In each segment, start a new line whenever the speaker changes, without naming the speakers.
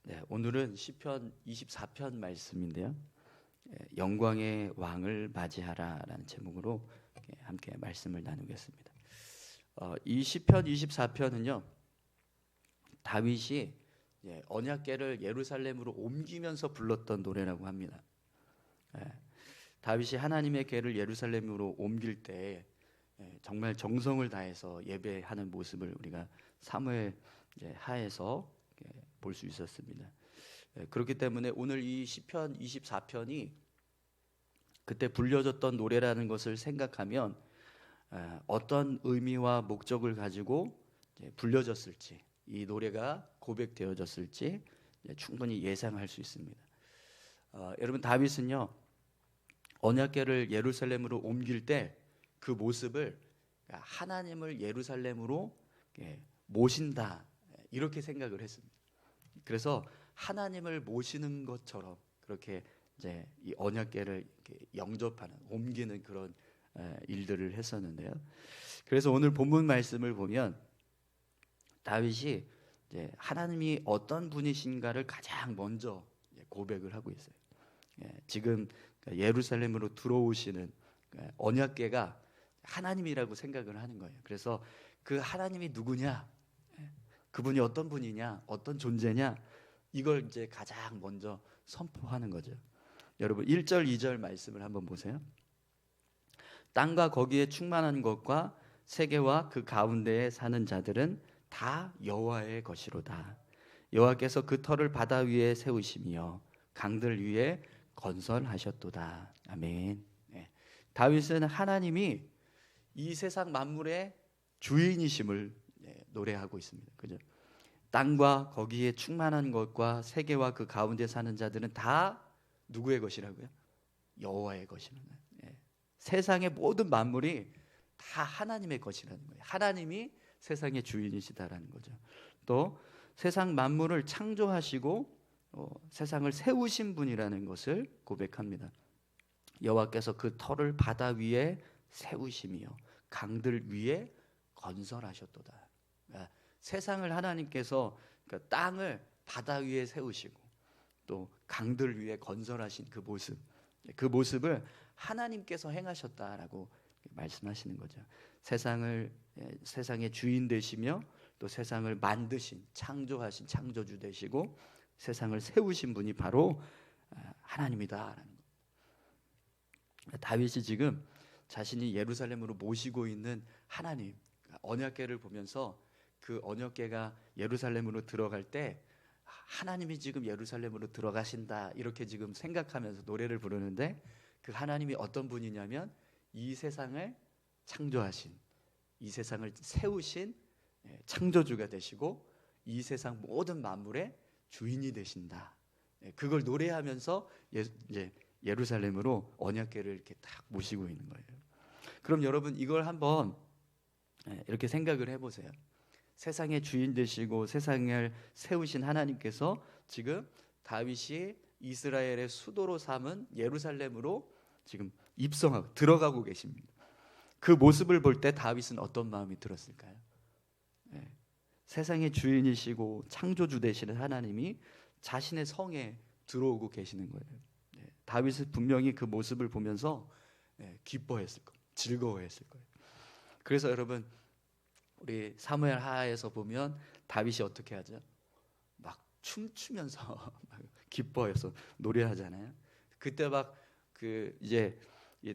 네, 오늘은 시편 24편 말씀인데요. 영광의 왕을 맞이하라라는 제목으로 함께 말씀을 나누겠습니다. 이 시편 24편은요. 다윗이 언약궤를 예루살렘으로 옮기면서 불렀던 노래라고 합니다. 다윗이 하나님의 궤를 예루살렘으로 옮길 때 정말 정성을 다해서 예배하는 모습을 우리가 사무엘 하에서 볼 수 있었습니다. 그렇기 때문에 오늘 이 시편 24편이 그때 불려졌던 노래라는 것을 생각하면 어떤 의미와 목적을 가지고 불려졌을지, 이 노래가 고백되어졌을지 충분히 예상할 수 있습니다. 여러분, 다윗은요 언약궤를 예루살렘으로 옮길 때 그 모습을 하나님을 예루살렘으로 모신다, 이렇게 생각을 했습니다. 그래서 하나님을 모시는 것처럼 그렇게 이제 이 언약궤를 영접하는, 옮기는 그런 일들을 했었는데요. 그래서 오늘 본문 말씀을 보면 다윗이 이제 하나님이 어떤 분이신가를 가장 먼저 고백을 하고 있어요. 지금 예루살렘으로 들어오시는 언약궤가 하나님이라고 생각을 하는 거예요. 그래서 그 하나님이 누구냐, 그분이 어떤 분이냐, 어떤 존재냐, 이걸 이제 가장 먼저 선포하는 거죠. 여러분 1절 2절 말씀을 한번 보세요. 땅과 거기에 충만한 것과 세계와 그 가운데에 사는 자들은 다 여호와의 것이로다. 여호와께서 그 터를 바다 위에 세우시며 강들 위에 건설하셨도다. 아멘. 다윗은 하나님이 이 세상 만물의 주인이심을 노래하고 있습니다. 그죠? 땅과 거기에 충만한 것과 세계와 그 가운데 사는 자들은 다 누구의 것이라고요? 여호와의 것이라는. 세상의 모든 만물이 다 하나님의 것이라는 거예요. 하나님이 세상의 주인이시다라는 거죠. 또 세상 만물을 창조하시고 세상을 세우신 분이라는 것을 고백합니다. 여호와께서 그 터를 바다 위에 세우시며 강들 위에 건설하셨도다. 세상을 하나님께서, 그러니까 땅을 바다 위에 세우시고 또 강들 위에 건설하신 그 모습, 그 모습을 하나님께서 행하셨다라고 말씀하시는 거죠. 세상의 주인 되시며 또 세상을 만드신, 창조하신 창조주 되시고 세상을 세우신 분이 바로 하나님이다라는 거. 다윗이 지금 자신이 예루살렘으로 모시고 있는 하나님, 언약궤를 보면서 그 언약궤가 예루살렘으로 들어갈 때 하나님이 지금 예루살렘으로 들어가신다, 이렇게 지금 생각하면서 노래를 부르는데, 그 하나님이 어떤 분이냐면 이 세상을 창조하신, 이 세상을 세우신 창조주가 되시고 이 세상 모든 만물의 주인이 되신다. 그걸 노래하면서 이제 예루살렘으로 언약궤를 이렇게 딱 모시고 있는 거예요. 그럼 여러분 이걸 한번 이렇게 생각을 해보세요. 세상의 주인 되시고 세상을 세우신 하나님께서 지금 다윗이 이스라엘의 수도로 삼은 예루살렘으로 지금 입성하고 들어가고 계십니다. 그 모습을 볼 때 다윗은 어떤 마음이 들었을까요? 세상의 주인이시고 창조주 되시는 하나님이 자신의 성에 들어오고 계시는 거예요. 다윗은 분명히 그 모습을 보면서 기뻐했을 거예요. 즐거워했을 거예요. 그래서 여러분 우리 사무엘 하에서 보면 다윗이 어떻게 하죠? 막 춤추면서 막 기뻐해서 노래하잖아요. 그때 막 그 이제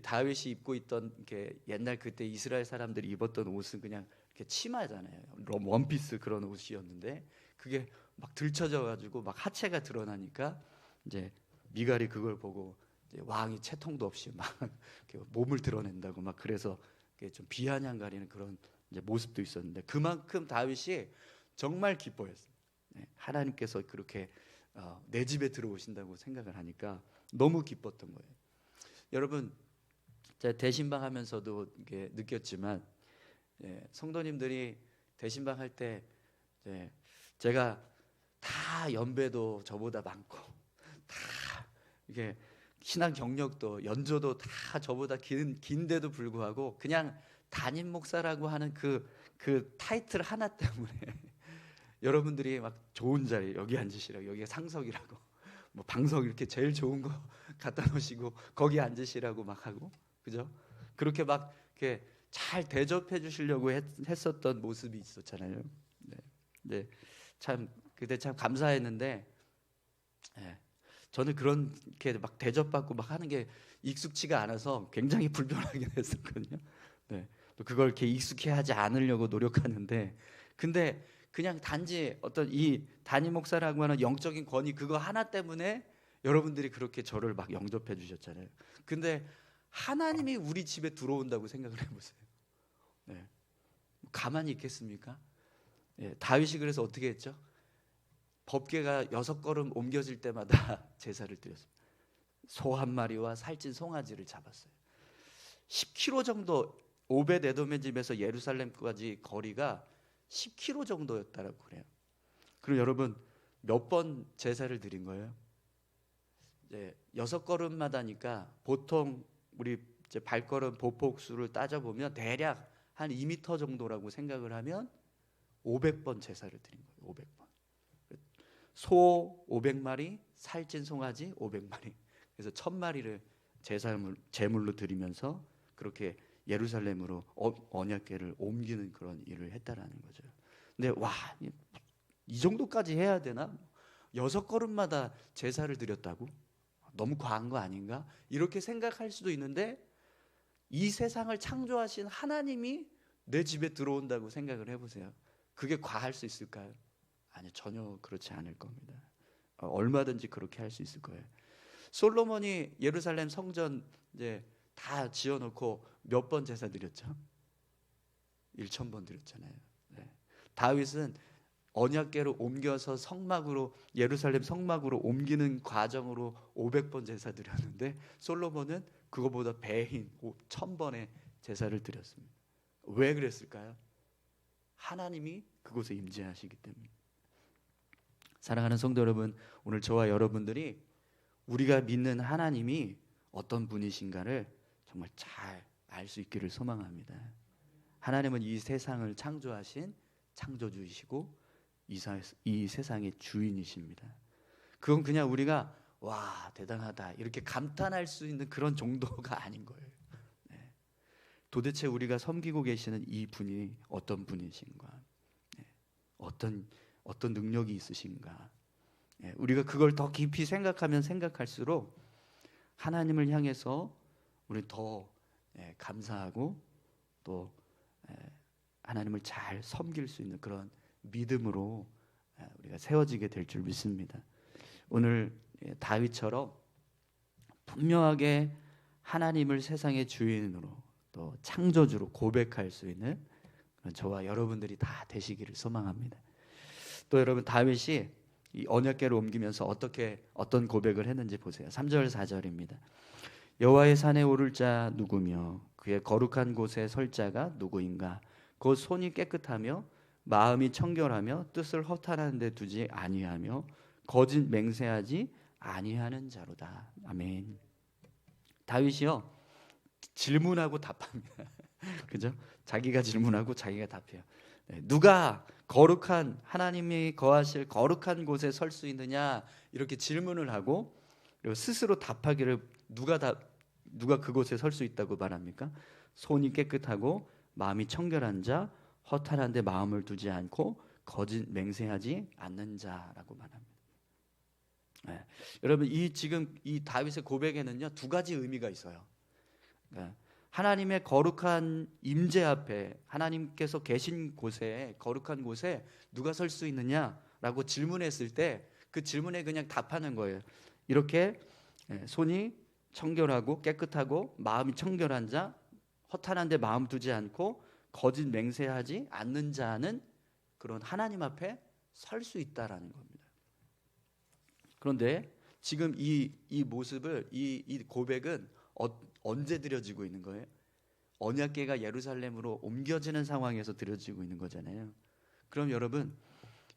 다윗이 입고 있던 게 옛날 그때 이스라엘 사람들이 입었던 옷은 그냥 이렇게 치마잖아요. 원피스 그런 옷이었는데 그게 막 들쳐져 가지고 막 하체가 드러나니까 이제 미갈이 그걸 보고 이제 왕이 채통도 없이 막 몸을 드러낸다고 막, 그래서 좀 비아냥 가리는 그런 이제 모습도 있었는데, 그만큼 다윗이 정말 기뻐했어요. 하나님께서 그렇게 내 집에 들어오신다고 생각을 하니까 너무 기뻤던 거예요. 여러분 제가 대신방 하면서도 이게 느꼈지만 성도님들이 대신방 할 때 제가 다 연배도 저보다 많고 다 이게 신앙 경력도 연조도 다 저보다 긴데도 불구하고 그냥 담임 목사라고 하는 그 타이틀 하나 때문에 여러분들이 막 좋은 자리 여기 앉으시라고, 여기가 상석이라고, 뭐 방석 이렇게 제일 좋은 거 갖다 놓으시고 거기 앉으시라고 막 하고, 그죠? 그렇게 막 이렇게 잘 대접해 주시려고 했었던 모습이 있었잖아요. 네. 네. 참 그때 참 감사했는데, 예. 저는 그렇게 막 대접받고 막 하는 게 익숙치가 않아서 굉장히 불편하긴 했었거든요. 네. 또 그걸 이렇게 익숙해 하지 않으려고 노력하는데, 근데 그냥 단지 어떤 이 담임 목사라고 하는 영적인 권위 그거 하나 때문에 여러분들이 그렇게 저를 막 영접해 주셨잖아요. 근데 하나님이 우리 집에 들어온다고 생각을 해보세요. 네. 가만히 있겠습니까? 네. 다윗이 그래서 어떻게 했죠? 법궤가 6걸음 옮겨질 때마다 제사를 드렸습니다. 소 한 마리와 살찐 송아지를 잡았어요. 10km 정도, 오벳 에돔의 집에서 예루살렘까지 거리가 10km 정도였다라고 그래요. 그럼 여러분 몇 번 제사를 드린 거예요? 이제 6걸음마다니까 보통 우리 이제 발걸음 보폭수를 따져보면 대략 한 2m 정도라고 생각을 하면 500번 제사를 드린 거예요. 500번. 소 500마리, 살찐 송아지 500마리. 그래서 1000마리를 제물로 드리면서 그렇게 예루살렘으로 언약궤를 옮기는 그런 일을 했다라는 거죠. 근데 와, 이 정도까지 해야 되나? 6걸음마다 제사를 드렸다고? 너무 과한 거 아닌가? 이렇게 생각할 수도 있는데, 이 세상을 창조하신 하나님이 내 집에 들어온다고 생각을 해보세요. 그게 과할 수 있을까요? 아니, 전혀 그렇지 않을 겁니다. 얼마든지 그렇게 할 수 있을 거예요. 솔로몬이 예루살렘 성전 이제 다 지어놓고 몇 번 제사 드렸죠? 1000번 드렸잖아요. 네. 다윗은 언약궤로 옮겨서 성막으로, 예루살렘 성막으로 옮기는 과정으로 500번 제사 드렸는데, 솔로몬은 그거보다 배인 1000번의 제사를 드렸습니다. 왜 그랬을까요? 하나님이 그곳에 임재하시기 때문에. 사랑하는 성도 여러분, 오늘 저와 여러분들이 우리가 믿는 하나님이 어떤 분이신가를 정말 잘 알 수 있기를 소망합니다. 하나님은 이 세상을 창조하신 창조주이시고 이 세상의 주인이십니다. 그건 그냥 우리가 와 대단하다 이렇게 감탄할 수 있는 그런 정도가 아닌 거예요. 네. 도대체 우리가 섬기고 계시는 이 분이 어떤 분이신가, 네. 어떤 능력이 있으신가, 네. 우리가 그걸 더 깊이 생각하면 생각할수록 하나님을 향해서 우리 더 감사하고 또 하나님을 잘 섬길 수 있는 그런 믿음으로 우리가 세워지게 될 줄 믿습니다. 오늘 다윗처럼 분명하게 하나님을 세상의 주인으로 또 창조주로 고백할 수 있는 저와 여러분들이 다 되시기를 소망합니다. 또 여러분, 다윗이 이 언약궤를 옮기면서 어떤 고백을 했는지 보세요. 3절 4절입니다. 여호와의 산에 오를 자 누구며 그의 거룩한 곳에 설 자가 누구인가? 곧 손이 깨끗하며 마음이 청결하며 뜻을 허탄한 데 두지 아니하며 거짓 맹세하지 아니하는 자로다. 아멘. 다윗이요 질문하고 답합니다. 그죠? 자기가 질문하고 자기가 답해요. 누가 거룩한 하나님이 거하실 거룩한 곳에 설 수 있느냐 이렇게 질문을 하고, 그리고 스스로 답하기를 누가 그곳에 설 수 있다고 말합니까? 손이 깨끗하고 마음이 청결한 자, 허탄한 데 마음을 두지 않고 거짓 맹세하지 않는 자라고 말합니다. 네. 여러분, 지금 이 다윗의 고백에는요 2가지 의미가 있어요. 네. 하나님의 거룩한 임재 앞에, 하나님께서 계신 곳에, 거룩한 곳에 누가 설 수 있느냐라고 질문했을 때 그 질문에 그냥 답하는 거예요. 이렇게 손이 청결하고 깨끗하고 마음이 청결한 자, 허탄한 데 마음 두지 않고 거짓 맹세하지 않는 자는 그런 하나님 앞에 설 수 있다라는 겁니다. 그런데 지금 이 모습을, 이 고백은 언제 드려지고 있는 거예요? 언약궤가 예루살렘으로 옮겨지는 상황에서 드려지고 있는 거잖아요. 그럼 여러분,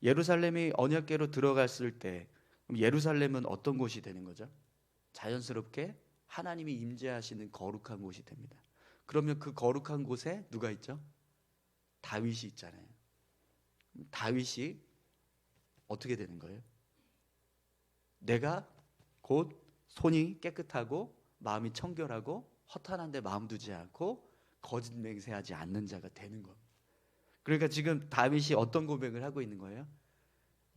예루살렘이 언약궤로 들어갔을 때 예루살렘은 어떤 곳이 되는 거죠? 자연스럽게 하나님이 임재하시는 거룩한 곳이 됩니다. 그러면 그 거룩한 곳에 누가 있죠? 다윗이 있잖아요. 다윗이 어떻게 되는 거예요? 내가 곧 손이 깨끗하고 마음이 청결하고 허탄한데 마음 두지 않고 거짓 맹세하지 않는 자가 되는 겁니다. 그러니까 지금 다윗이 어떤 고백을 하고 있는 거예요?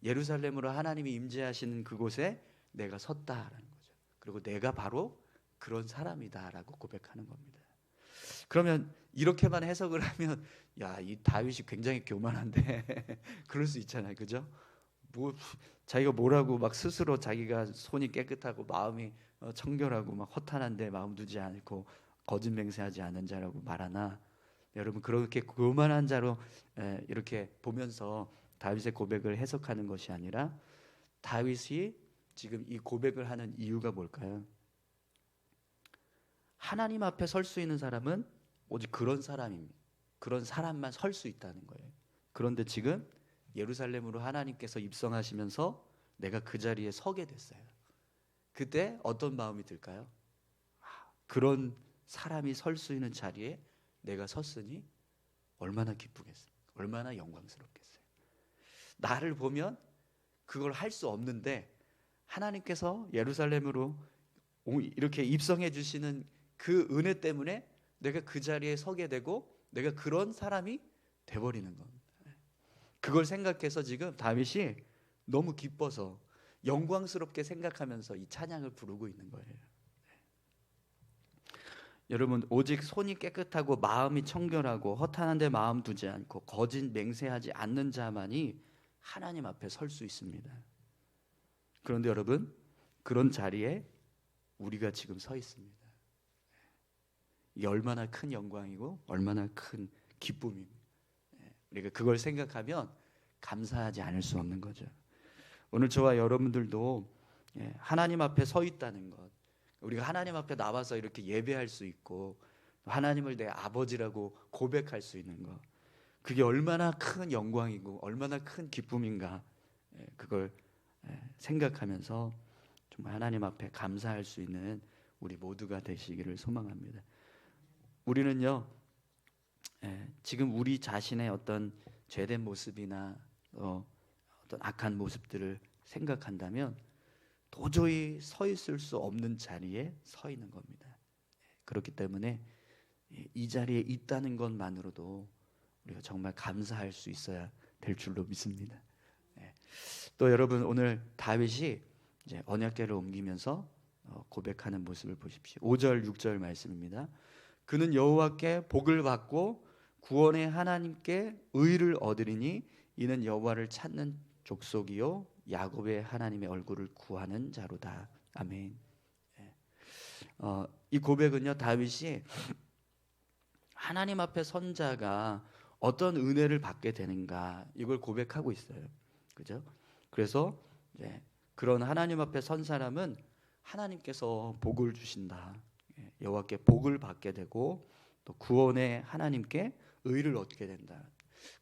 예루살렘으로 하나님이 임재하시는 그곳에 내가 섰다라는 거죠. 그리고 내가 바로 그런 사람이다라고 고백하는 겁니다. 그러면 이렇게만 해석을 하면 야, 이 다윗이 굉장히 교만한데 그럴 수 있잖아요, 그죠? 뭐 자기가 뭐라고 막 스스로 자기가 손이 깨끗하고 마음이 청결하고 막 허탄한데 마음 두지 않고 거짓 맹세하지 않은 자라고 말하나? 여러분, 그렇게 교만한 자로 이렇게 보면서 다윗의 고백을 해석하는 것이 아니라 다윗이 지금 이 고백을 하는 이유가 뭘까요? 하나님 앞에 설 수 있는 사람은 오직 그런 사람입니다. 그런 사람만 설 수 있다는 거예요. 그런데 지금 예루살렘으로 하나님께서 입성하시면서 내가 그 자리에 서게 됐어요. 그때 어떤 마음이 들까요? 그런 사람이 설 수 있는 자리에 내가 섰으니 얼마나 기쁘겠어요. 얼마나 영광스럽겠어요. 나를 보면 그걸 할 수 없는데 하나님께서 예루살렘으로 이렇게 입성해 주시는 그 은혜 때문에 내가 그 자리에 서게 되고 내가 그런 사람이 돼버리는 겁니다. 그걸 생각해서 지금 다윗이 너무 기뻐서 영광스럽게 생각하면서 이 찬양을 부르고 있는 거예요. 여러분, 오직 손이 깨끗하고 마음이 청결하고 허탄한데 마음 두지 않고 거짓 맹세하지 않는 자만이 하나님 앞에 설 수 있습니다. 그런데 여러분, 그런 자리에 우리가 지금 서 있습니다. 이게 얼마나 큰 영광이고 얼마나 큰 기쁨입니다. 우리가 그걸 생각하면 감사하지 않을 수 없는 거죠. 오늘 저와 여러분들도 하나님 앞에 서 있다는 것, 우리가 하나님 앞에 나와서 이렇게 예배할 수 있고 하나님을 내 아버지라고 고백할 수 있는 것, 그게 얼마나 큰 영광이고 얼마나 큰 기쁨인가, 그걸 생각하면서 정말 하나님 앞에 감사할 수 있는 우리 모두가 되시기를 소망합니다. 우리는요, 지금 우리 자신의 어떤 죄된 모습이나 어떤 악한 모습들을 생각한다면 도저히 서 있을 수 없는 자리에 서 있는 겁니다. 그렇기 때문에 이 자리에 있다는 것만으로도 우리가 정말 감사할 수 있어야 될 줄로 믿습니다. 또 여러분, 오늘 다윗이 이제 언약궤를 옮기면서 고백하는 모습을 보십시오. 5절 6절 말씀입니다. 그는 여호와께 복을 받고 구원의 하나님께 의를 얻으리니 이는 여호와를 찾는 족속이요 야곱의 하나님의 얼굴을 구하는 자로다. 아멘. 이 고백은요, 다윗이 하나님 앞에 선 자가 어떤 은혜를 받게 되는가, 이걸 고백하고 있어요. 그죠? 그래서 이제 그런 하나님 앞에 선 사람은 하나님께서 복을 주신다. 여호와께 복을 받게 되고 또 구원의 하나님께 의를 얻게 된다.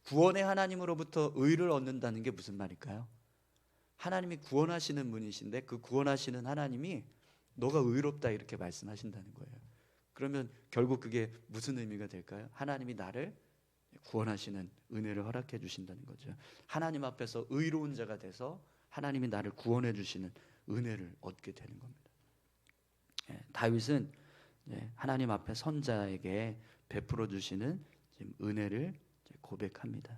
구원의 하나님으로부터 의를 얻는다는 게 무슨 말일까요? 하나님이 구원하시는 분이신데 그 구원하시는 하나님이 너가 의롭다 이렇게 말씀하신다는 거예요. 그러면 결국 그게 무슨 의미가 될까요? 하나님이 나를 구원하시는 은혜를 허락해 주신다는 거죠. 하나님 앞에서 의로운 자가 돼서 하나님이 나를 구원해 주시는 은혜를 얻게 되는 겁니다. 다윗은 하나님 앞에 선자에게 베풀어 주시는 지금 은혜를 고백합니다.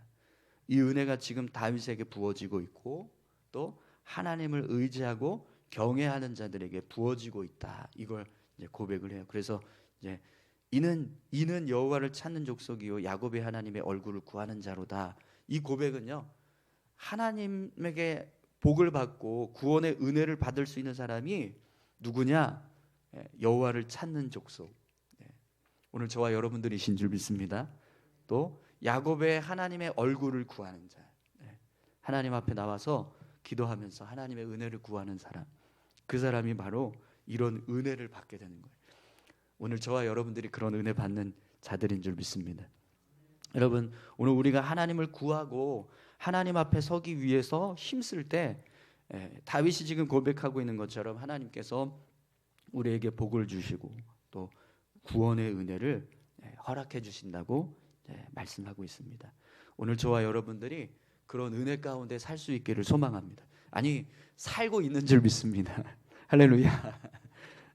이 은혜가 지금 다윗에게 부어지고 있고 또 하나님을 의지하고 경외하는 자들에게 부어지고 있다. 이걸 이제 고백을 해요. 그래서 이제 이는 여호와를 찾는 족속이요 야곱의 하나님의 얼굴을 구하는 자로다. 이 고백은요, 하나님에게 복을 받고 구원의 은혜를 받을 수 있는 사람이 누구냐? 여호와를 찾는 족속. 오늘 저와 여러분들이신 줄 믿습니다. 또 야곱의 하나님의 얼굴을 구하는 자, 하나님 앞에 나와서 기도하면서 하나님의 은혜를 구하는 사람, 그 사람이 바로 이런 은혜를 받게 되는 거예요. 오늘 저와 여러분들이 그런 은혜 받는 자들인 줄 믿습니다. 여러분, 오늘 우리가 하나님을 구하고 하나님 앞에 서기 위해서 힘쓸 때 다윗이 지금 고백하고 있는 것처럼 하나님께서 우리에게 복을 주시고 또 구원의 은혜를 허락해 주신다고 말씀하고 있습니다. 오늘 저와 여러분들이 그런 은혜 가운데 살 수 있기를 소망합니다. 아니, 살고 있는 줄 믿습니다. 할렐루야.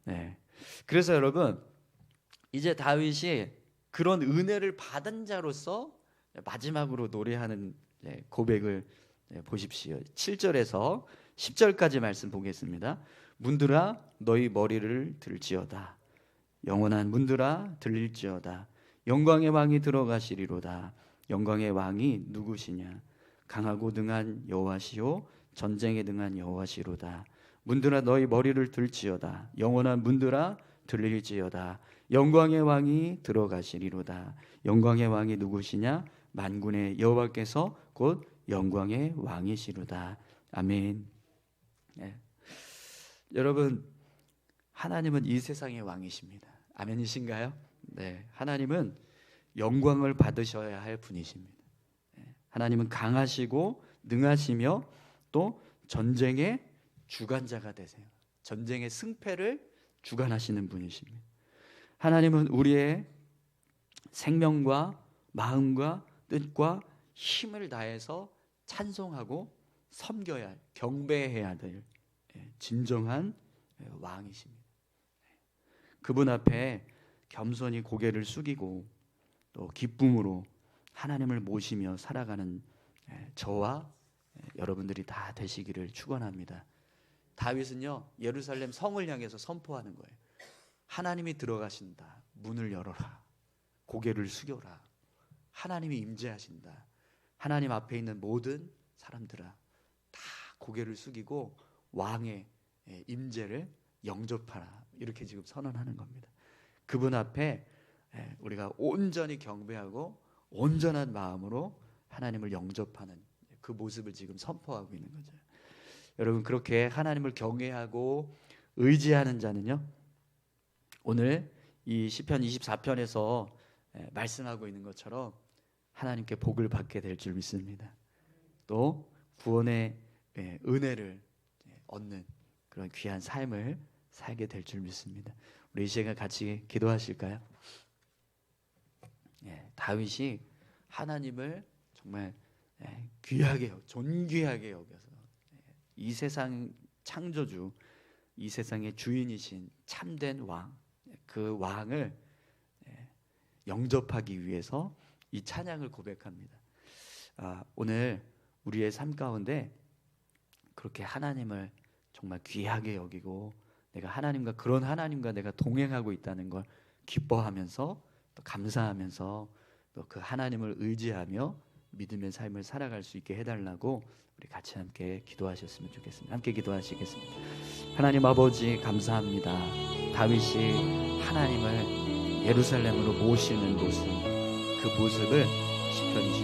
네. 그래서 여러분, 이제 다윗이 그런 은혜를 받은 자로서 마지막으로 노래하는 고백을 보십시오. 7절에서 10절까지 말씀 보겠습니다. 문들아 너희 머리를 들지어다. 영원한 문들아 들릴지어다. 영광의 왕이 들어가시리로다. 영광의 왕이 누구시냐? 강하고 능한 여호와시요 전쟁에 능한 여호와시로다. 문들아 너희 머리를 들지어다. 영원한 문들아 들릴지어다. 영광의 왕이 들어가시리로다. 영광의 왕이 누구시냐? 만군의 여호와께서 곧 영광의 왕이시로다. 아멘. 네. 여러분, 하나님은 이 세상의 왕이십니다. 아멘이신가요? 네, 하나님은 영광을 받으셔야 할 분이십니다. 네, 하나님은 강하시고 능하시며 또 전쟁의 주관자가 되세요. 전쟁의 승패를 주관하시는 분이십니다. 하나님은 우리의 생명과 마음과 뜻과 힘을 다해서 찬송하고 섬겨야 할, 경배해야 될 진정한 왕이십니다. 그분 앞에 겸손히 고개를 숙이고 또 기쁨으로 하나님을 모시며 살아가는 저와 여러분들이 다 되시기를 축원합니다. 다윗은요, 예루살렘 성을 향해서 선포하는 거예요. 하나님이 들어가신다. 문을 열어라. 고개를 숙여라. 하나님이 임재하신다. 하나님 앞에 있는 모든 사람들아, 다 고개를 숙이고 왕의 임재를 영접하라. 이렇게 지금 선언하는 겁니다. 그분 앞에 우리가 온전히 경배하고 온전한 마음으로 하나님을 영접하는 그 모습을 지금 선포하고 있는 거죠. 여러분, 그렇게 하나님을 경외하고 의지하는 자는요, 오늘 이 시편 24편에서 말씀하고 있는 것처럼 하나님께 복을 받게 될 줄 믿습니다. 또 구원의 은혜를 얻는 그런 귀한 삶을 살게 될 줄 믿습니다. 우리 이 시간 같이 기도하실까요? 다윗이 하나님을 정말 귀하게, 존귀하게 여겨서 이 세상 창조주, 이 세상의 주인이신 참된 왕, 그 왕을 영접하기 위해서 이 찬양을 고백합니다. 오늘 우리의 삶 가운데 그렇게 하나님을 정말 귀하게 여기고 내가 하나님과, 그런 하나님과 내가 동행하고 있다는 걸 기뻐하면서 또 감사하면서 또 그 하나님을 의지하며 믿음의 삶을 살아갈 수 있게 해달라고 우리 같이 함께 기도하셨으면 좋겠습니다. 함께 기도하시겠습니다. 하나님 아버지, 감사합니다. 다윗이 하나님을 예루살렘으로 모시는 모습, 그 모습을 시편